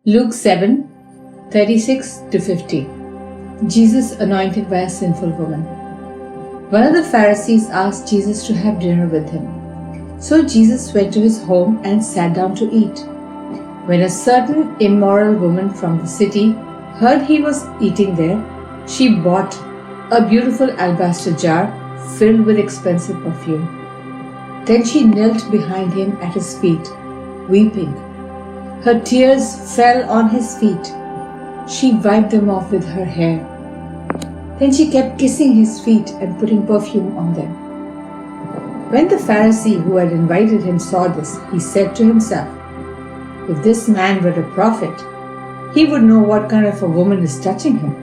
Luke 7:36-50. Jesus anointed by a sinful woman. One of the Pharisees asked Jesus to have dinner with him. So Jesus went to his home and sat down to eat. When a certain immoral woman from the city heard he was eating there, she bought a beautiful alabaster jar filled with expensive perfume. Then she knelt behind him at his feet, weeping. Her tears fell on his feet. She wiped them off with her hair. Then she kept kissing his feet and putting perfume on them. When the Pharisee who had invited him saw this, he said to himself, "If this man were a prophet, he would know what kind of a woman is touching him.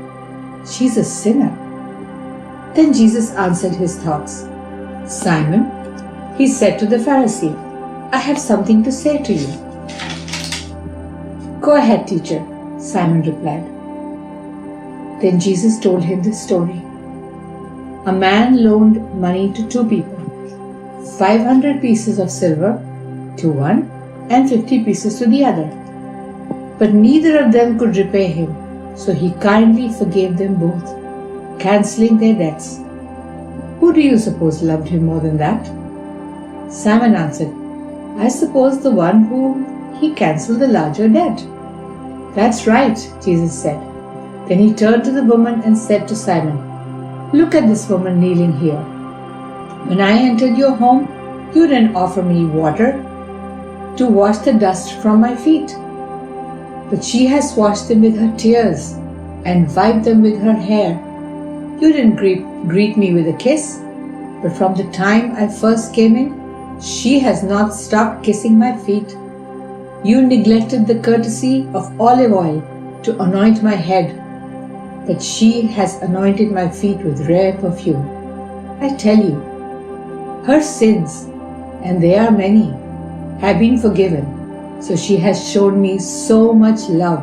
She's a sinner." Then Jesus answered his thoughts. "Simon," he said to the Pharisee, "I have something to say to you." "Go ahead, teacher," Simon replied. Then Jesus told him this story. A man loaned money to two people, 500 pieces of silver to one and 50 pieces to the other. But neither of them could repay him, so he kindly forgave them both, cancelling their debts. "Who do you suppose loved him more than that?" Simon answered, "I suppose the one whom he cancelled the larger debt." "That's right," Jesus said. Then he turned to the woman and said to Simon, "Look at this woman kneeling here. When I entered your home, you didn't offer me water to wash the dust from my feet. But she has washed them with her tears and wiped them with her hair. You didn't greet me with a kiss, but from the time I first came in, she has not stopped kissing my feet. You neglected the courtesy of olive oil to anoint my head, but she has anointed my feet with rare perfume. I tell you, her sins, and they are many, have been forgiven, so she has shown me so much love.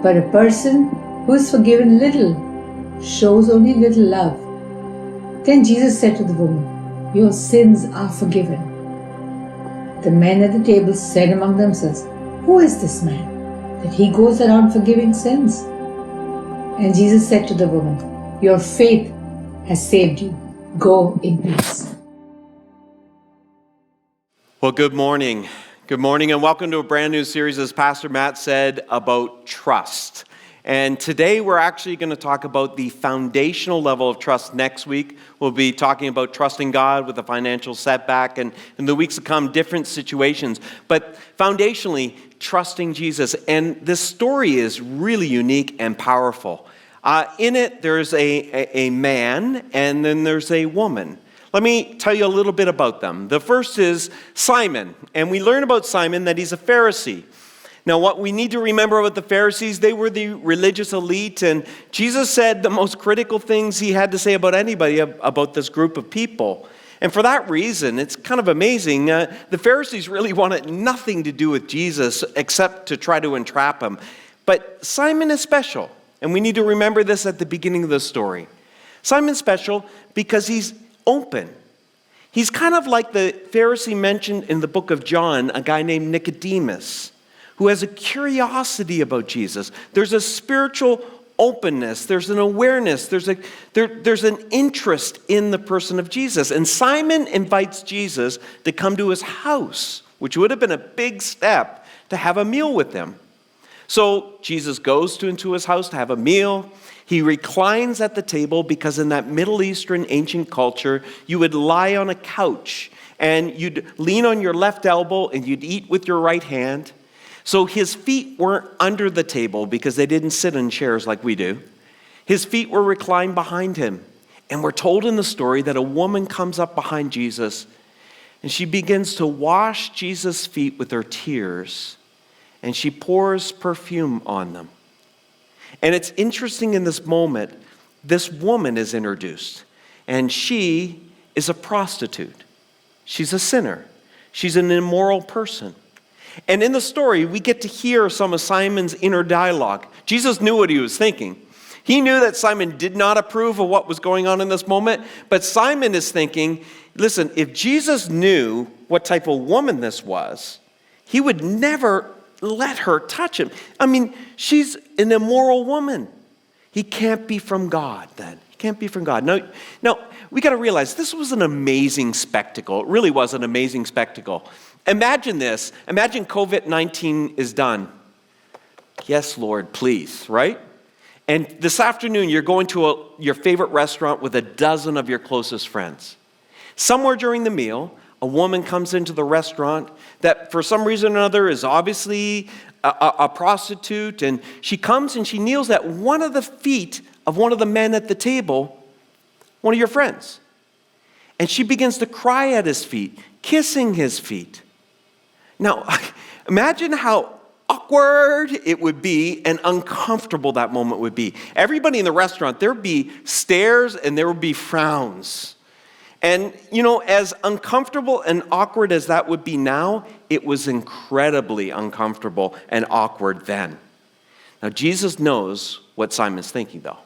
But a person who is forgiven little shows only little love." Then Jesus said to the woman, "Your sins are forgiven." The men at the table said among themselves, "Who is this man, that he goes around forgiving sins?" And Jesus said to the woman, "Your faith has saved you. Go in peace." Well, good morning. Good morning, and welcome to a brand new series, as Pastor Matt said, about trust. And today we're actually going to talk about the foundational level of trust. Next week we'll be talking about trusting God with a financial setback, and in the weeks to come, different situations. But foundationally, trusting Jesus. And this story is really unique and powerful. In it, there's a man, and then there's a woman. Let me tell you a little bit about them. The first is Simon, and we learn about Simon that he's a Pharisee. Now, what we need to remember about the Pharisees, they were the religious elite, and Jesus said the most critical things he had to say about anybody about this group of people. And for that reason, it's kind of amazing. The Pharisees really wanted nothing to do with Jesus except to try to entrap him. But Simon is special, and we need to remember this at the beginning of the story. Simon's special because he's open. He's kind of like the Pharisee mentioned in the book of John, a guy named Nicodemus, who has a curiosity about Jesus. There's a spiritual openness. There's an awareness. There's an interest in the person of Jesus. And Simon invites Jesus to come to his house, which would have been a big step to have a meal with him. So Jesus goes into his house to have a meal. He reclines at the table because in that Middle Eastern ancient culture, you would lie on a couch and you'd lean on your left elbow and you'd eat with your right hand. So his feet weren't under the table because they didn't sit in chairs like we do. His feet were reclined behind him. And we're told in the story that a woman comes up behind Jesus and she begins to wash Jesus' feet with her tears, and she pours perfume on them. And it's interesting in this moment, this woman is introduced, and she is a prostitute. She's a sinner. She's an immoral person. And in the story, we get to hear some of Simon's inner dialogue. Jesus knew what he was thinking. He knew that Simon did not approve of what was going on in this moment, but Simon is thinking, listen, if Jesus knew what type of woman this was, he would never let her touch him. I mean, she's an immoral woman. He can't be from God then. He can't be from God. Now we got to realize this was an amazing spectacle. It really was an amazing spectacle. Imagine this. Imagine COVID-19 is done. Yes, Lord, please, right? And this afternoon, you're going to your favorite restaurant with a dozen of your closest friends. Somewhere during the meal, a woman comes into the restaurant that for some reason or another is obviously a prostitute, and she comes and she kneels at one of the feet of one of the men at the table, one of your friends. And she begins to cry at his feet, kissing his feet. Now, imagine how awkward it would be and uncomfortable that moment would be. Everybody in the restaurant, there would be stares and there would be frowns. And, as uncomfortable and awkward as that would be now, it was incredibly uncomfortable and awkward then. Now, Jesus knows what Simon's thinking, though.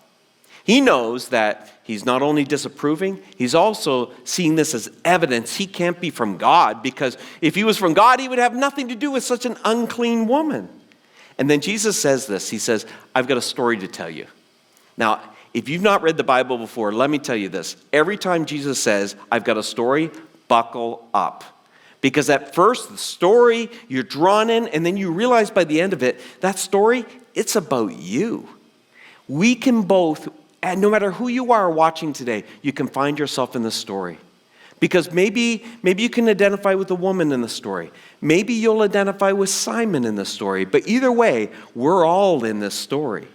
He knows that he's not only disapproving, he's also seeing this as evidence he can't be from God, because if he was from God, he would have nothing to do with such an unclean woman. And then Jesus says this. He says, I've got a story to tell you. Now, if you've not read the Bible before, let me tell you this. Every time Jesus says, I've got a story, buckle up. Because at first, the story, you're drawn in, and then you realize by the end of it, that story, it's about you. We can both, and no matter who you are watching today, you can find yourself in the story. Because maybe you can identify with the woman in the story. Maybe you'll identify with Simon in the story. But either way, we're all in this story.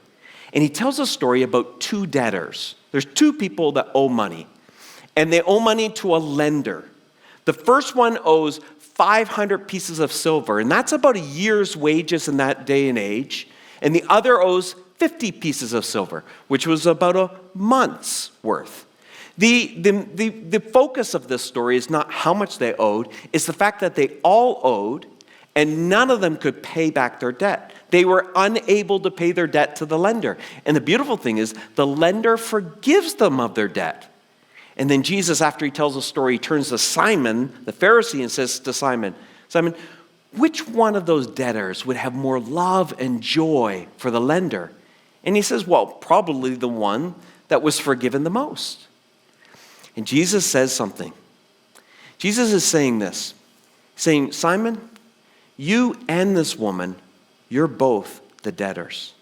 And he tells a story about two debtors. There's two people that owe money. And they owe money to a lender. The first one owes 500 pieces of silver. And that's about a year's wages in that day and age. And the other owes 50 pieces of silver, which was about a month's worth. The focus of this story is not how much they owed, it's the fact that they all owed, and none of them could pay back their debt. They were unable to pay their debt to the lender. And the beautiful thing is, the lender forgives them of their debt. And then Jesus, after he tells the story, he turns to Simon, the Pharisee, and says to Simon, which one of those debtors would have more love and joy for the lender? And he says, well, probably the one that was forgiven the most. And Jesus says something. Jesus is saying this, saying, Simon, you and this woman, you're both the debtors.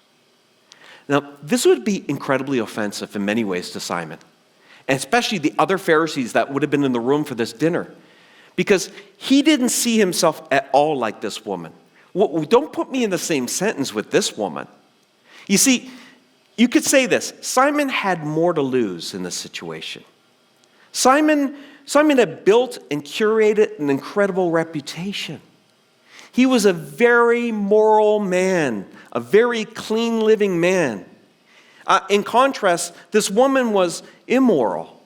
Now, this would be incredibly offensive in many ways to Simon, and especially the other Pharisees that would have been in the room for this dinner, because he didn't see himself at all like this woman. Well, don't put me in the same sentence with this woman. You see, you could say this. Simon had more to lose in this situation. Simon had built and curated an incredible reputation. He was a very moral man, a very clean living man. In contrast, this woman was immoral.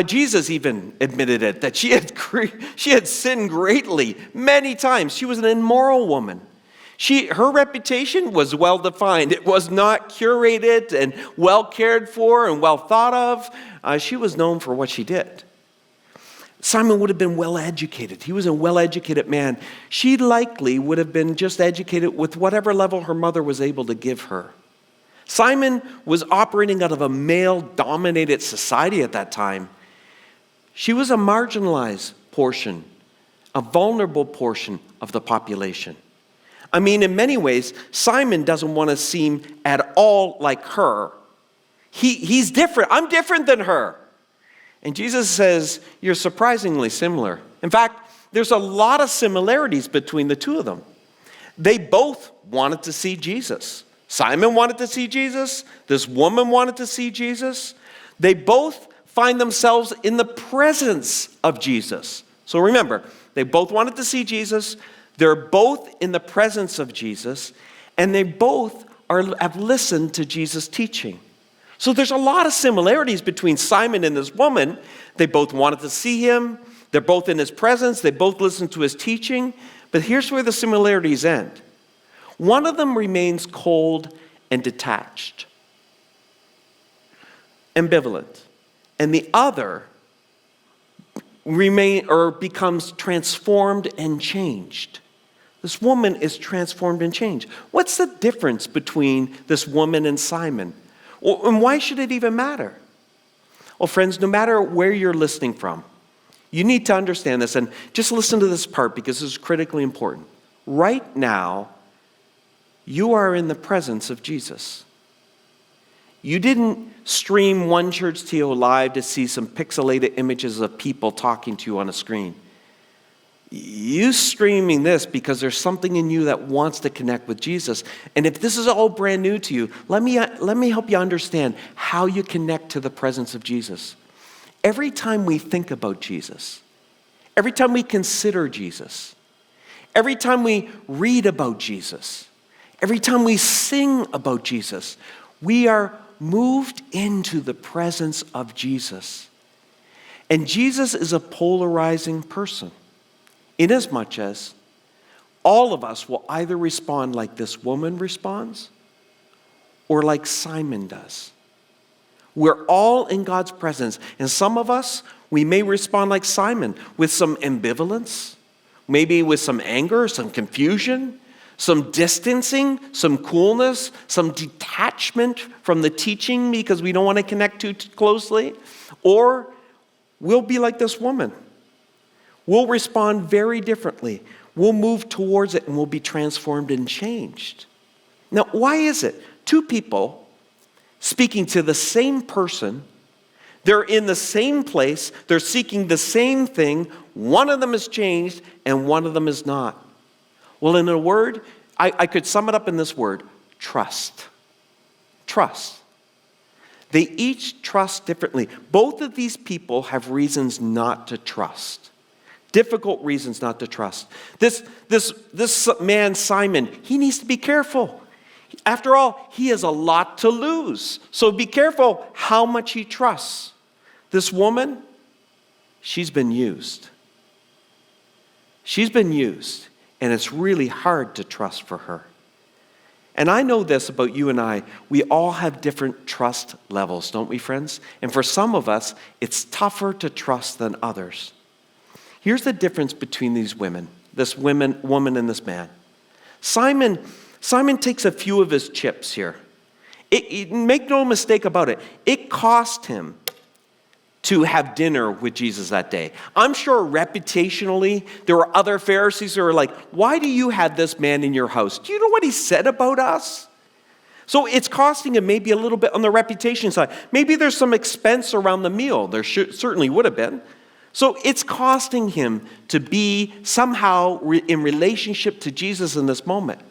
Jesus even admitted it, that she had sinned greatly many times. She was an immoral woman. Her reputation was well defined. It was not curated and well cared for and well thought of. She was known for what she did. Simon would have been well educated. He was a well educated man. She likely would have been just educated with whatever level her mother was able to give her. Simon was operating out of a male dominated society at that time. She was a marginalized portion, a vulnerable portion of the population. I mean, in many ways, Simon doesn't want to seem at all like her. He's different. I'm different than her. And Jesus says, you're surprisingly similar. In fact, there's a lot of similarities between the two of them. They both wanted to see Jesus. Simon wanted to see Jesus. This woman wanted to see Jesus. They both find themselves in the presence of Jesus. So remember, they both wanted to see Jesus. They're both in the presence of Jesus. And they both have listened to Jesus' teaching. So there's a lot of similarities between Simon and this woman. They both wanted to see him. They're both in his presence. They both listened to his teaching. But here's where the similarities end. One of them remains cold and detached, ambivalent. And the other becomes transformed and changed. This woman is transformed and changed. What's the difference between this woman and Simon? And why should it even matter? Well, friends, no matter where you're listening from, you need to understand this, and just listen to this part because this is critically important. Right now, you are in the presence of Jesus. You didn't stream One Church TO live to see some pixelated images of people talking to you on a screen. You streaming this because there's something in you that wants to connect with Jesus. And if this is all brand new to you, let me help you understand how you connect to the presence of Jesus. Every time we think about Jesus, every time we consider Jesus, every time we read about Jesus, every time we sing about Jesus, we are moved into the presence of Jesus. And Jesus is a polarizing person, inasmuch as all of us will either respond like this woman responds or like Simon does. We're all in God's presence, and some of us, we may respond like Simon with some ambivalence, maybe with some anger, some confusion, some distancing, some coolness, some detachment from the teaching because we don't want to connect too closely. Or we'll be like this woman. We'll respond very differently. We'll move towards it and we'll be transformed and changed. Now, why is it? Two people speaking to the same person, they're in the same place, they're seeking the same thing, one of them is changed and one of them is not. Well, in a word, I could sum it up in this word: trust. Trust. They each trust differently. Both of these people have reasons not to trust. Difficult reasons not to trust. This man, Simon, he needs to be careful. After all, he has a lot to lose. So be careful how much he trusts. This woman, she's been used. She's been used. And it's really hard to trust for her. And I know this about you and I. We all have different trust levels, don't we, friends? And for some of us, it's tougher to trust than others. Here's the difference between these women, this woman and this man. Simon takes a few of his chips here. Make no mistake about it. It cost him to have dinner with Jesus that day. I'm sure reputationally, there were other Pharisees who were like, why do you have this man in your house? Do you know what he said about us? So it's costing him maybe a little bit on the reputation side. Maybe there's some expense around the meal. There certainly would have been. So it's costing him to be somehow in relationship to Jesus in this moment.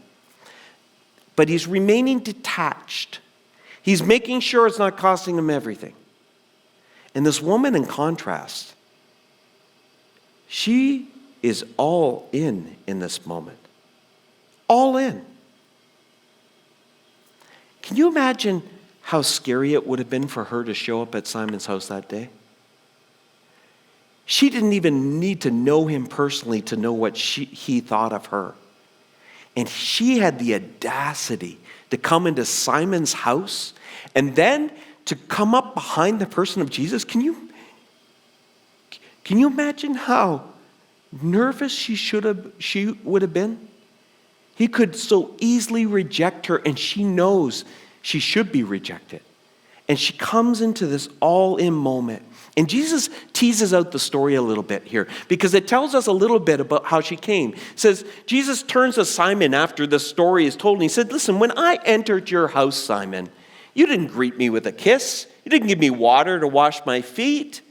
But he's remaining detached. He's making sure it's not costing him everything. And this woman, in contrast, she is all in this moment. All in. Can you imagine how scary it would have been for her to show up at Simon's house that day? She didn't even need to know him personally to know what he thought of her. And she had the audacity to come into Simon's house and then to come up behind the person of Jesus. Can you imagine how nervous she would have been? He could so easily reject her, and she knows she should be rejected. And she comes into this all-in moment. And Jesus teases out the story a little bit here because it tells us a little bit about how she came. It says, Jesus turns to Simon after the story is told, and he said, listen, when I entered your house, Simon, you didn't greet me with a kiss. You didn't give me water to wash my feet.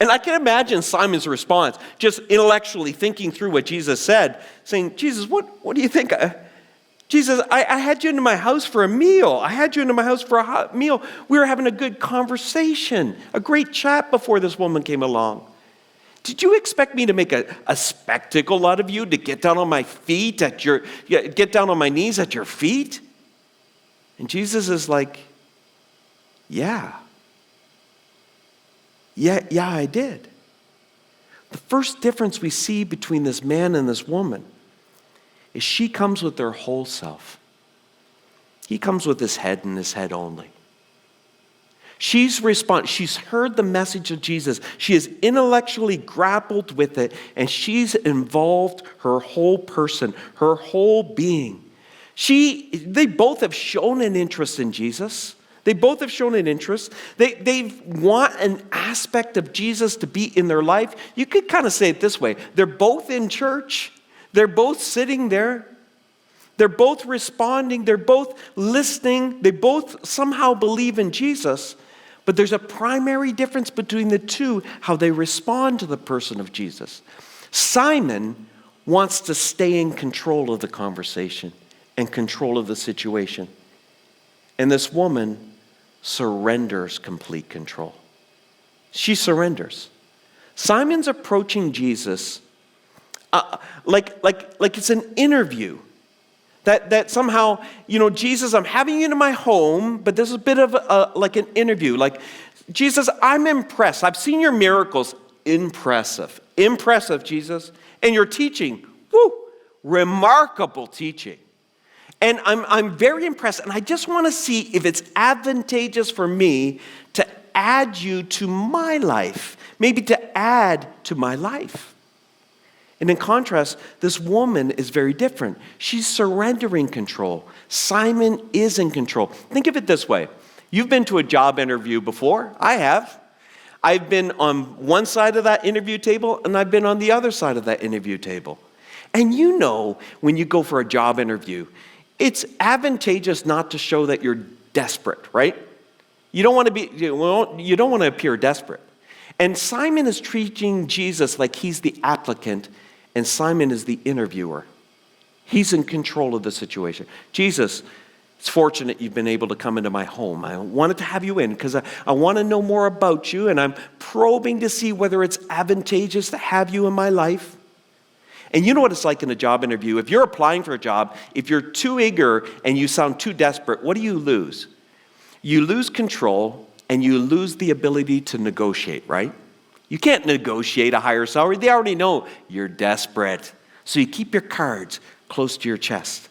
And I can imagine Simon's response, just intellectually thinking through what Jesus said, saying, Jesus, what do you think? Jesus, I had you into my house for a meal. I had you into my house for a meal. We were having a good conversation, a great chat before this woman came along. Did you expect me to make a spectacle out of you, to get down on my feet get down on my knees at your feet? And Jesus is like, yeah, I did. The first difference we see between this man and this woman is she comes with their whole self. He comes with his head and his head only. She's heard the message of Jesus. She has intellectually grappled with it, and she's involved her whole person, her whole being. They both have shown an interest in Jesus. They both have shown an interest. They want an aspect of Jesus to be in their life. You could kind of say it this way. They're both in church. They're both sitting there. They're both responding. They're both listening. They both somehow believe in Jesus. But there's a primary difference between the two, how they respond to the person of Jesus. Simon wants to stay in control of the conversation and control of the situation. And this woman surrenders complete control. She surrenders. Simon's approaching Jesus like it's an interview. That somehow, Jesus, I'm having you into my home, but this is a bit of like an interview. Like, Jesus, I'm impressed. I've seen your miracles. Impressive. Impressive, Jesus. And your teaching, remarkable teaching. And I'm very impressed, and I just want to see if it's advantageous for me to add you to my life, maybe to add to my life. And in contrast, this woman is very different. She's surrendering control. Simon is in control. Think of it this way. You've been to a job interview before. I have. I've been on one side of that interview table, and I've been on the other side of that interview table. And when you go for a job interview, it's advantageous not to show that you're desperate, right? You don't want to appear desperate. And Simon is treating Jesus like he's the applicant, and Simon is the interviewer. He's in control of the situation. Jesus, it's fortunate you've been able to come into my home. I wanted to have you in because I want to know more about you, and I'm probing to see whether it's advantageous to have you in my life. And you know what it's like in a job interview. If you're applying for a job, if you're too eager and you sound too desperate, what do you lose? You lose control and you lose the ability to negotiate, right? You can't negotiate a higher salary. They already know you're desperate. So you keep your cards close to your chest.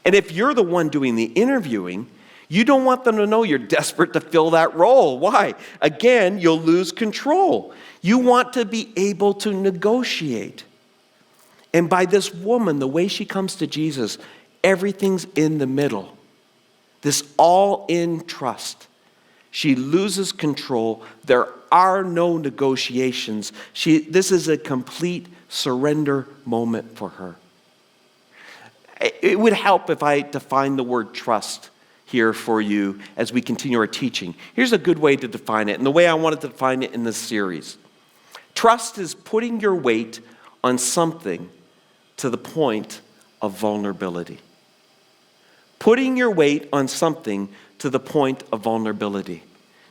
And if you're the one doing the interviewing, you don't want them to know you're desperate to fill that role. Why? Again, you'll lose control. You want to be able to negotiate. And by this woman, the way she comes to Jesus, everything's in the middle. This all-in trust. She loses control. There are no negotiations. This is a complete surrender moment for her. It would help if I define the word trust here for you as we continue our teaching. Here's a good way to define it, and the way I wanted to define it in this series. Trust is putting your weight on something to the point of vulnerability. Putting your weight on something to the point of vulnerability.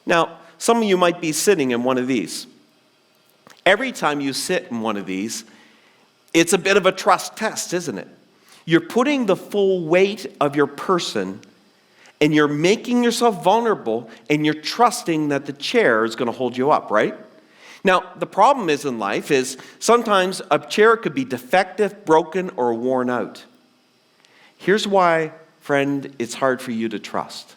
Now, some of you might be sitting in one of these. Every time you sit in one of these, it's a bit of a trust test, isn't it? You're putting the full weight of your person, and you're making yourself vulnerable, and you're trusting that the chair is going to hold you up, right? Now, the problem in life is sometimes a chair could be defective, broken, or worn out. Here's why, friend, it's hard for you to trust.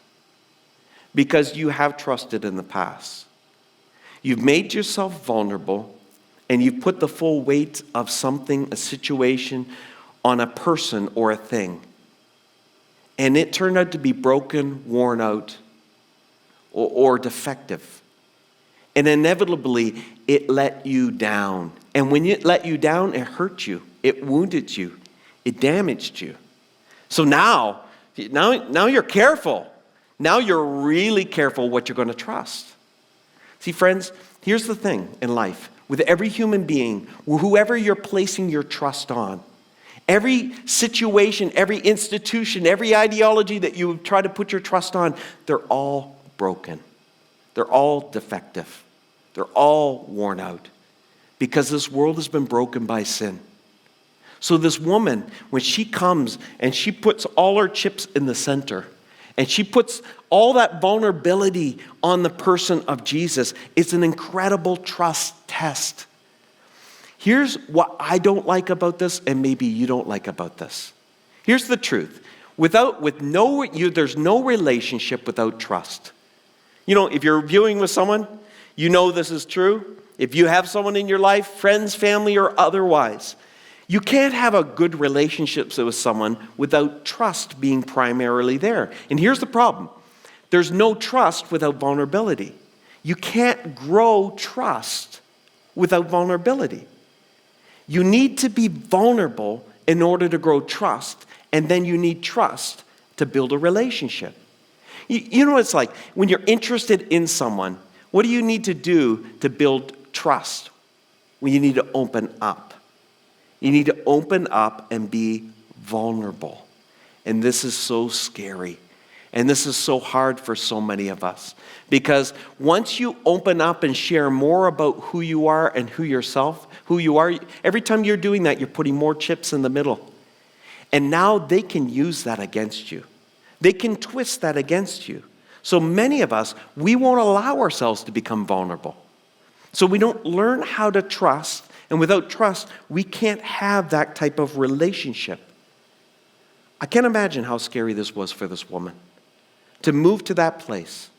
Because you have trusted in the past. You've made yourself vulnerable, and you've put the full weight of something, a situation, on a person or a thing. And it turned out to be broken, worn out, or defective. And inevitably, it let you down. And when it let you down, it hurt you. It wounded you. It damaged you. So now you're careful. Now you're really careful what you're going to trust. See, friends, here's the thing in life. With every human being, whoever you're placing your trust on, every situation, every institution, every ideology that you try to put your trust on, they're all broken. They're all defective. They're all worn out because this world has been broken by sin. So this woman, when she comes and she puts all her chips in the center and she puts all that vulnerability on the person of Jesus, it's an incredible trust test. Here's what I don't like about this, and maybe you don't like about this. Here's the truth. There's no relationship without trust. You know, if you're viewing with someone, you know this is true. If you have someone in your life, friends, family, or otherwise, you can't have a good relationship with someone without trust being primarily there. And here's the problem. There's no trust without vulnerability. You can't grow trust without vulnerability. You need to be vulnerable in order to grow trust, and then you need trust to build a relationship. You know what it's like? When you're interested in someone, what do you need to do to build trust? Well, you need to open up. You need to open up and be vulnerable. And this is so scary. And this is so hard for so many of us. Because once you open up and share more about who you are and who you are, every time you're doing that, you're putting more chips in the middle. And now they can use that against you. They can twist that against you. So many of us, we won't allow ourselves to become vulnerable. So we don't learn how to trust, and without trust, we can't have that type of relationship. I can't imagine how scary this was for this woman to move to that place.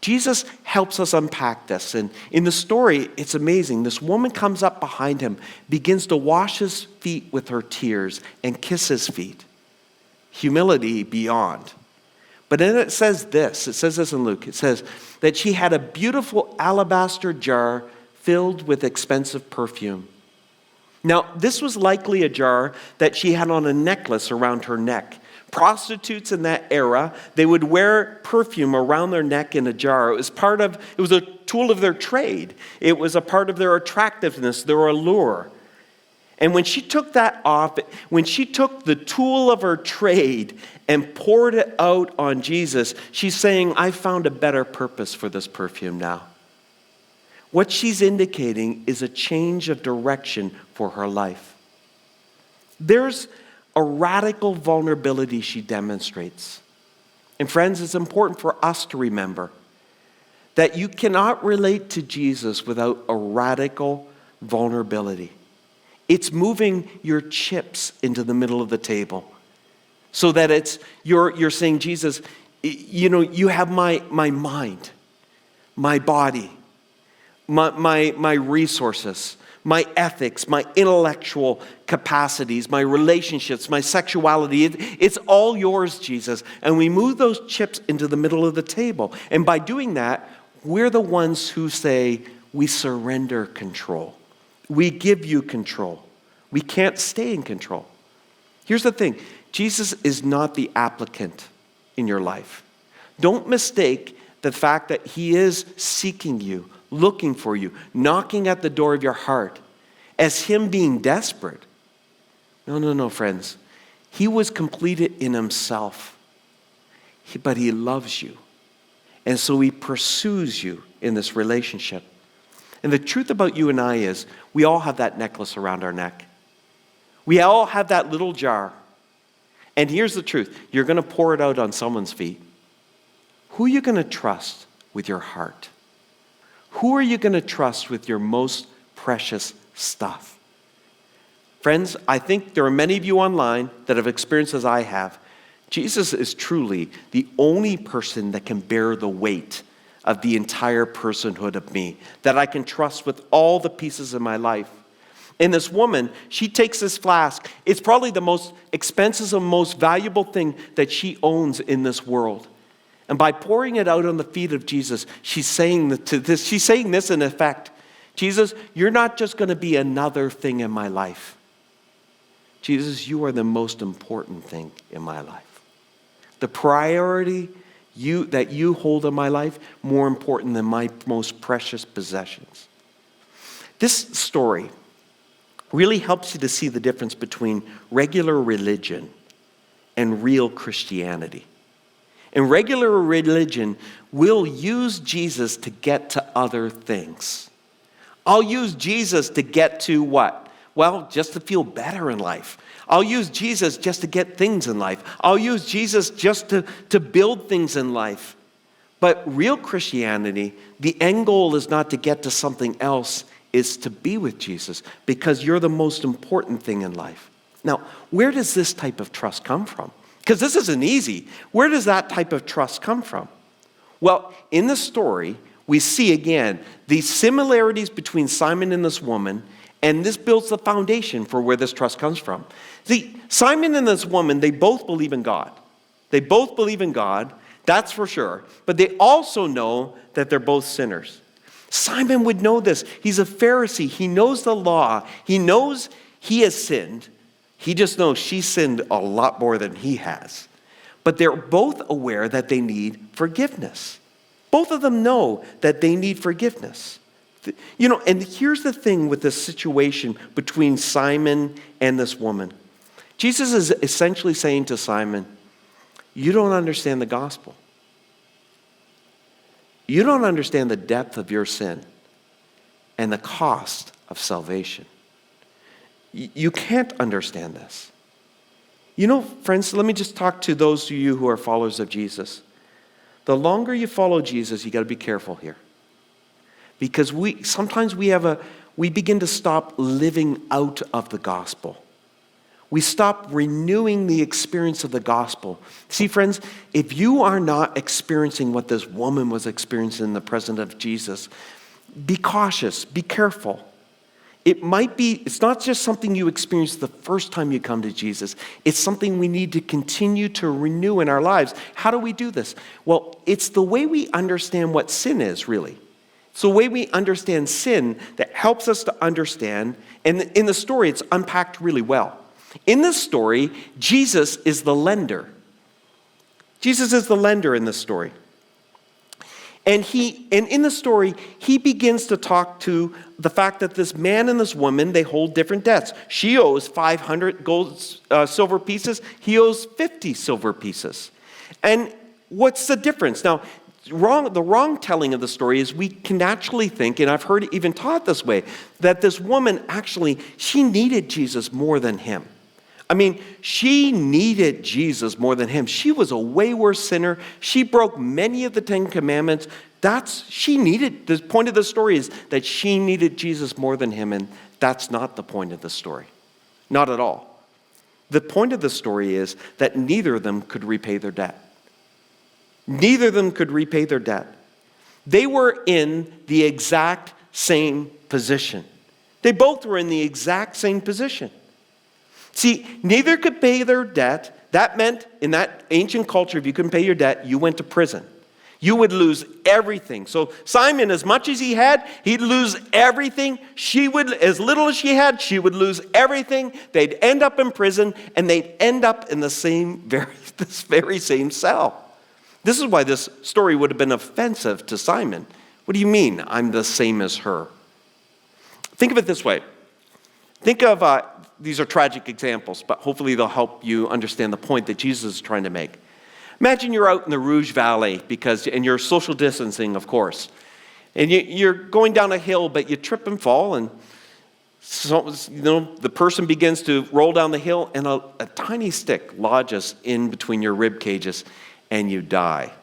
Jesus helps us unpack this, and in the story, it's amazing. This woman comes up behind him, begins to wash his feet with her tears, and kiss his feet. Humility beyond. But then it says this in Luke, it says that she had a beautiful alabaster jar filled with expensive perfume. Now, this was likely a jar that she had on a necklace around her neck. Prostitutes in that era, they would wear perfume around their neck in a jar. It was a tool of their trade. It was a part of their attractiveness, their allure. And when she took that off, when she took the tool of her trade and poured it out on Jesus, she's saying, I found a better purpose for this perfume now. What she's indicating is a change of direction for her life. There's a radical vulnerability she demonstrates. And friends, it's important for us to remember that you cannot relate to Jesus without a radical vulnerability. It's moving your chips into the middle of the table so that you're saying, Jesus, you know, you have my mind, my body, my resources, my ethics, my intellectual capacities, my relationships, my sexuality. It's all yours, Jesus. And we move those chips into the middle of the table. And by doing that, we're the ones who say, we surrender control. We give you control. We can't stay in control. Here's the thing. Jesus is not the applicant in your life. Don't mistake the fact that he is seeking you, looking for you, knocking at the door of your heart as him being desperate. No, friends. He was completed in himself, but he loves you. And so he pursues you in this relationship. And the truth about you and I is we all have that necklace around our neck. We all have that little jar. And here's the truth. You're going to pour it out on someone's feet. Who are you going to trust with your heart? Who are you going to trust with your most precious stuff? Friends, I think there are many of you online that have experienced as I have. Jesus is truly the only person that can bear the weight of the entire personhood of me, that I can trust with all the pieces of my life. And this woman, she takes this flask. It's probably the most expensive and most valuable thing that she owns in this world. And by pouring it out on the feet of Jesus, she's saying this in effect. Jesus, you're not just going to be another thing in my life. Jesus, you are the most important thing in my life. The priority that you hold in my life, more important than my most precious possessions. This story really helps you to see the difference between regular religion and real Christianity. And regular religion will use Jesus to get to other things. I'll use Jesus to get to what? Well, just to feel better in life. I'll use Jesus just to get things in life. I'll use Jesus just to build things in life. But real Christianity, the end goal is not to get to something else, it's to be with Jesus because you're the most important thing in life. Now, where does this type of trust come from? Because this isn't easy. Where does that type of trust come from? Well, in the story, we see again the similarities between Simon and this woman, and this builds the foundation for where this trust comes from. See, Simon and this woman, they both believe in God. They both believe in God, that's for sure. But they also know that they're both sinners. Simon would know this. He's a Pharisee. He knows the law. He knows he has sinned. He just knows she sinned a lot more than he has. But they're both aware that they need forgiveness. Both of them know that they need forgiveness. You know, and here's the thing with this situation between Simon and this woman. Jesus is essentially saying to Simon, you don't understand the gospel. You don't understand the depth of your sin and the cost of salvation. You can't understand this. You know, friends, let me just talk to those of you who are followers of Jesus. The longer you follow Jesus, you got to be careful here. Because sometimes we begin to stop living out of the gospel. We stop renewing the experience of the gospel. See, friends, if you are not experiencing what this woman was experiencing in the presence of Jesus, be cautious, be careful. It's not just something you experience the first time you come to Jesus. It's something we need to continue to renew in our lives. How do we do this? Well, it's the way we understand what sin is, really. It's the way we understand sin that helps us to understand, and in the story, it's unpacked really well. In this story, Jesus is the lender. Jesus is the lender in this story. And in the story, he begins to talk to the fact that this man and this woman, they hold different debts. She owes 500 silver pieces. He owes 50 silver pieces. And what's the difference? Now, the wrong telling of the story is we can naturally think, and I've heard it even taught this way, that this woman actually, she needed Jesus more than him. I mean, she needed Jesus more than him. She was a way worse sinner. She broke many of the 10 Commandments. The point of the story is that she needed Jesus more than him, and that's not the point of the story. Not at all. The point of the story is that neither of them could repay their debt. Neither of them could repay their debt. They were in the exact same position. They both were in the exact same position. See, neither could pay their debt. That meant, in that ancient culture, if you couldn't pay your debt, you went to prison. You would lose everything. So Simon, as much as he had, he'd lose everything. She would, as little as she had, she would lose everything. They'd end up in prison, and they'd end up in this very same cell. This is why this story would have been offensive to Simon. What do you mean, I'm the same as her? Think of it this way. Think of, these are tragic examples, but hopefully they'll help you understand the point that Jesus is trying to make. Imagine you're out in the Rouge Valley, and you're social distancing, of course. And you're going down a hill, but you trip and fall, and the person begins to roll down the hill, and a tiny stick lodges in between your rib cages, and you die.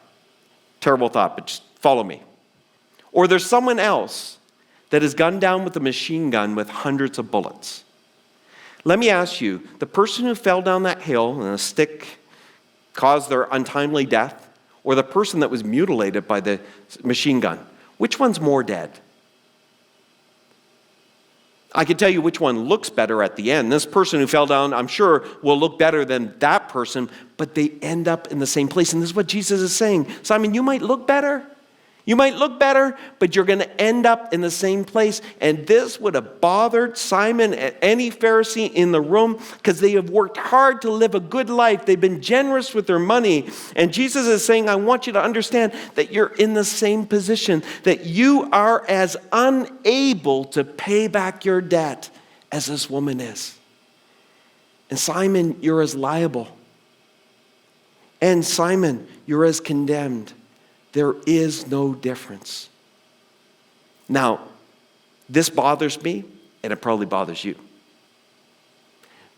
Terrible thought, but just follow me. Or there's someone else that is gunned down with a machine gun with hundreds of bullets. Let me ask you, the person who fell down that hill and a stick caused their untimely death, or the person that was mutilated by the machine gun, which one's more dead? I can tell you which one looks better at the end. This person who fell down, I'm sure, will look better than that person, but they end up in the same place. And this is what Jesus is saying. Simon, you might look better. You might look better, but you're going to end up in the same place. And this would have bothered Simon and any Pharisee in the room because they have worked hard to live a good life. They've been generous with their money. And Jesus is saying, I want you to understand that you're in the same position, that you are as unable to pay back your debt as this woman is. And Simon, you're as liable. And Simon, you're as condemned. There is no difference. Now, this bothers me, and it probably bothers you.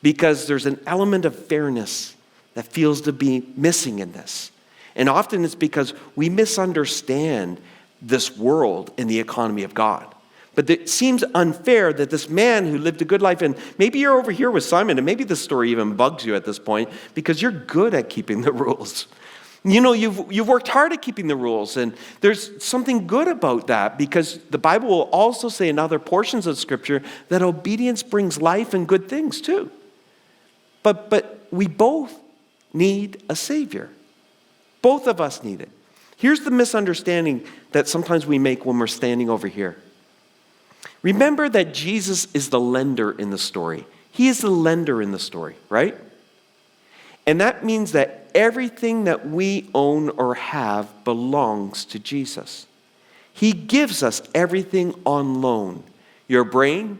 Because there's an element of fairness that feels to be missing in this. And often it's because we misunderstand this world and the economy of God. But it seems unfair that this man who lived a good life, and maybe you're over here with Simon, and maybe this story even bugs you at this point, because you're good at keeping the rules. You know, you've worked hard at keeping the rules, and there's something good about that, because the Bible will also say in other portions of Scripture that obedience brings life and good things too. But we both need a Savior. Both of us need it. Here's the misunderstanding that sometimes we make when we're standing over here. Remember that Jesus is the lender in the story. He is the lender in the story, right? And that means that everything that we own or have belongs to Jesus. He gives us everything on loan. Your brain,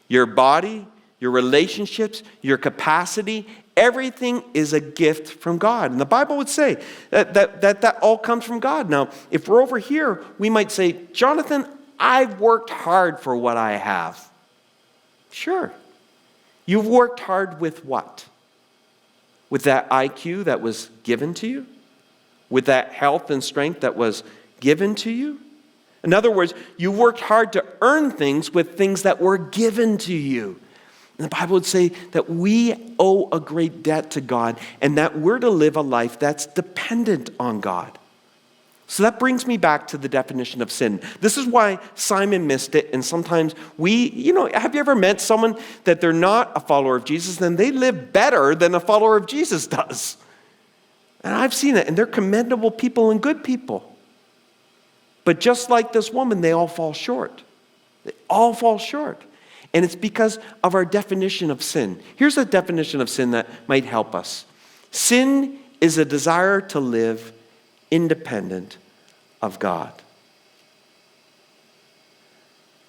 your body, your relationships, your capacity, everything is a gift from God. And the Bible would say that all comes from God. Now, if we're over here, we might say, Jonathan, I've worked hard for what I have. Sure. You've worked hard with what? With that IQ that was given to you? With that health and strength that was given to you? In other words, you worked hard to earn things with things that were given to you. And the Bible would say that we owe a great debt to God, and that we're to live a life that's dependent on God. So that brings me back to the definition of sin. This is why Simon missed it, and sometimes have you ever met someone that they're not a follower of Jesus, and they live better than a follower of Jesus does? And I've seen it, and they're commendable people and good people. But just like this woman, they all fall short. They all fall short. And it's because of our definition of sin. Here's a definition of sin that might help us. Sin is a desire to live independent of God.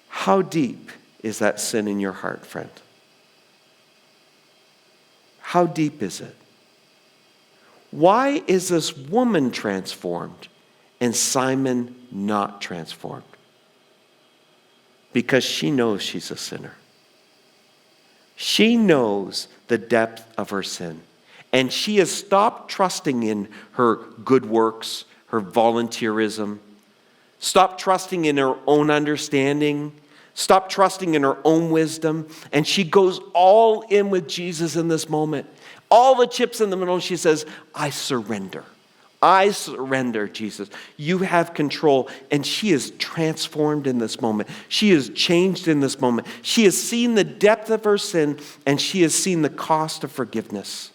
How deep is that sin in your heart, friend? How deep is it? Why is this woman transformed and Simon not transformed? Because she knows she's a sinner. She knows the depth of her sin. And she has stopped trusting in her good works, her volunteerism, stopped trusting in her own understanding, stopped trusting in her own wisdom, and she goes all in with Jesus in this moment. All the chips in the middle, she says, I surrender. I surrender, Jesus. You have control. And she is transformed in this moment. She is changed in this moment. She has seen the depth of her sin, and she has seen the cost of forgiveness.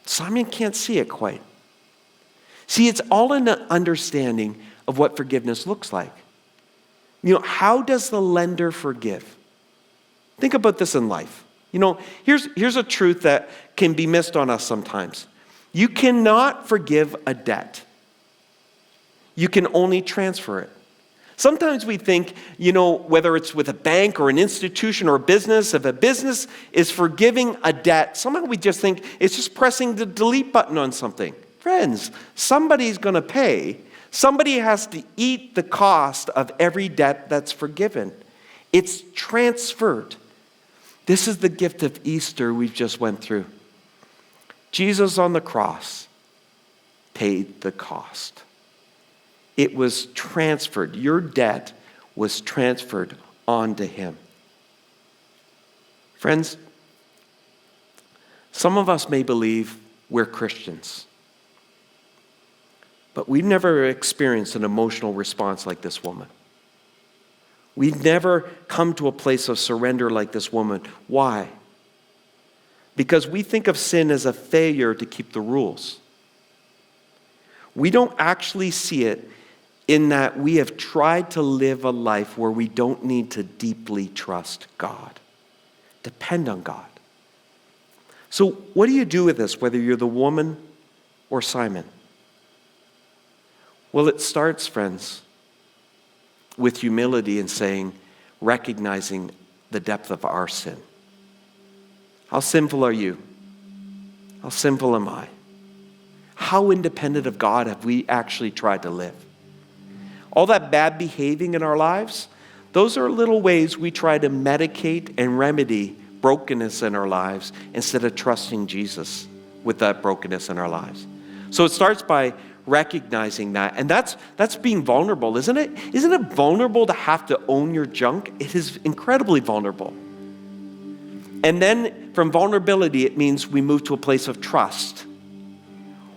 Simon can't see it quite. See, it's all in the understanding of what forgiveness looks like. How does the lender forgive? Think about this in life. Here's a truth that can be missed on us sometimes. You cannot forgive a debt. You can only transfer it. Sometimes we think, whether it's with a bank or an institution or a business, if a business is forgiving a debt, somehow we just think it's just pressing the delete button on something. Friends, somebody's going to pay. Somebody has to eat the cost of every debt that's forgiven. It's transferred. This is the gift of Easter we've just went through. Jesus on the cross paid the cost. It was transferred. Your debt was transferred onto him. Friends, some of us may believe we're Christians, but we've never experienced an emotional response like this woman. We've never come to a place of surrender like this woman. Why? Because we think of sin as a failure to keep the rules. We don't actually see it in that we have tried to live a life where we don't need to deeply trust God, depend on God. So what do you do with this, whether you're the woman or Simon? Well, it starts, friends, with humility and recognizing the depth of our sin. How sinful are you? How sinful am I? How independent of God have we actually tried to live? All that bad behaving in our lives, those are little ways we try to medicate and remedy brokenness in our lives instead of trusting Jesus with that brokenness in our lives. So it starts by recognizing that. And that's being vulnerable, isn't it? Isn't it vulnerable to have to own your junk? It is incredibly vulnerable. And then from vulnerability, it means we move to a place of trust.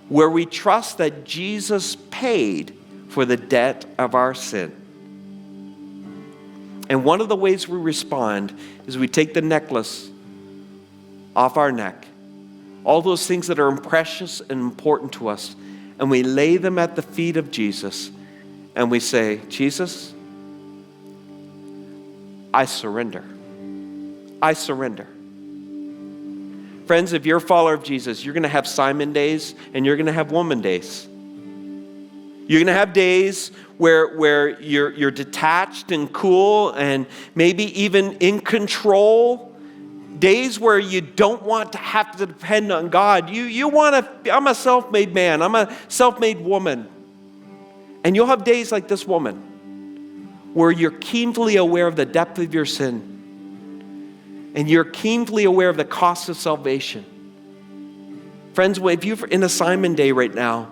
where we trust that Jesus paid for the debt of our sin. And one of the ways we respond is we take the necklace off our neck, all those things that are precious and important to us, and we lay them at the feet of Jesus, and we say, Jesus, I surrender. I surrender. Friends, if you're a follower of Jesus, you're going to have Simon days and you're going to have woman days. You're going to have days where you're detached and cool and maybe even in control. Days where you don't want to have to depend on God. You want to, I'm a self-made man. I'm a self-made woman. And you'll have days like this woman where you're keenly aware of the depth of your sin. And you're keenly aware of the cost of salvation. Friends, if you're in a Simon day right now,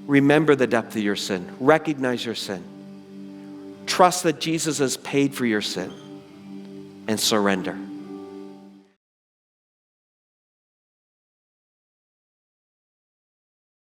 remember the depth of your sin. Recognize your sin. Trust that Jesus has paid for your sin. And surrender.